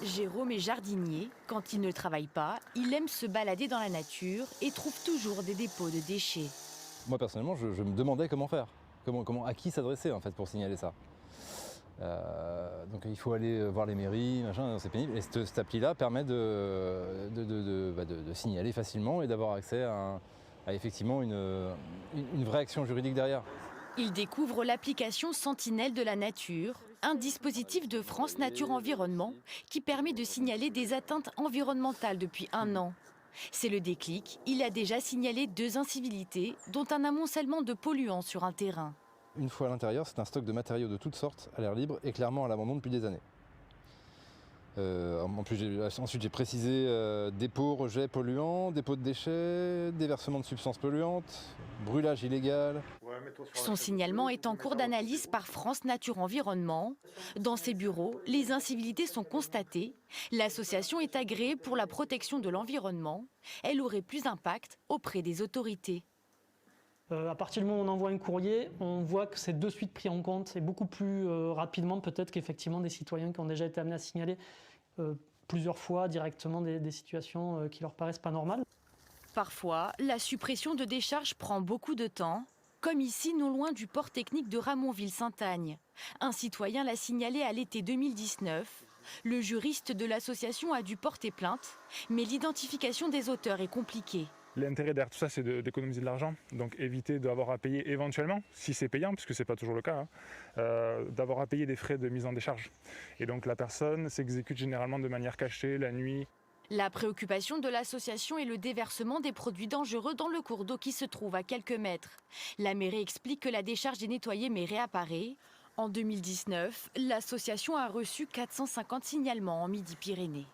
Jérôme est jardinier. Quand il ne travaille pas, il aime se balader dans la nature et trouve toujours des dépôts de déchets. Moi personnellement, je me demandais comment faire, à qui s'adresser en fait pour signaler ça. Donc il faut aller voir les mairies, machin, c'est pénible. Et cette appli-là permet de signaler facilement et d'avoir accès à effectivement une vraie action juridique derrière. Il découvre l'application Sentinelle de la nature, un dispositif de France Nature Environnement qui permet de signaler des atteintes environnementales depuis 1 an. C'est le déclic, il a déjà signalé 2 incivilités, dont un amoncellement de polluants sur un terrain. Une fois à l'intérieur, c'est un stock de matériaux de toutes sortes, à l'air libre et clairement à l'abandon depuis des années. Ensuite, j'ai précisé dépôts, rejets polluants, dépôts de déchets, déversement de substances polluantes, brûlage illégal. Son signalement est en cours d'analyse par France Nature Environnement. Dans ses bureaux, les incivilités sont constatées. L'association est agréée pour la protection de l'environnement. Elle aurait plus d'impact auprès des autorités. À partir du moment où on envoie un courrier, on voit que c'est de suite pris en compte et beaucoup plus rapidement peut-être qu'effectivement des citoyens qui ont déjà été amenés à signaler plusieurs fois directement des situations qui leur paraissent pas normales. Parfois, la suppression de décharges prend beaucoup de temps, comme ici, non loin du port technique de Ramonville-Saint-Agne. Un citoyen l'a signalé à l'été 2019. Le juriste de l'association a dû porter plainte, mais l'identification des auteurs est compliquée. L'intérêt derrière tout ça, c'est d'économiser de l'argent, donc éviter d'avoir à payer éventuellement, si c'est payant, puisque ce n'est pas toujours le cas, d'avoir à payer des frais de mise en décharge. Et donc la personne s'exécute généralement de manière cachée, la nuit. La préoccupation de l'association est le déversement des produits dangereux dans le cours d'eau qui se trouve à quelques mètres. La mairie explique que la décharge est nettoyée mais réapparaît. En 2019, l'association a reçu 450 signalements en Midi-Pyrénées.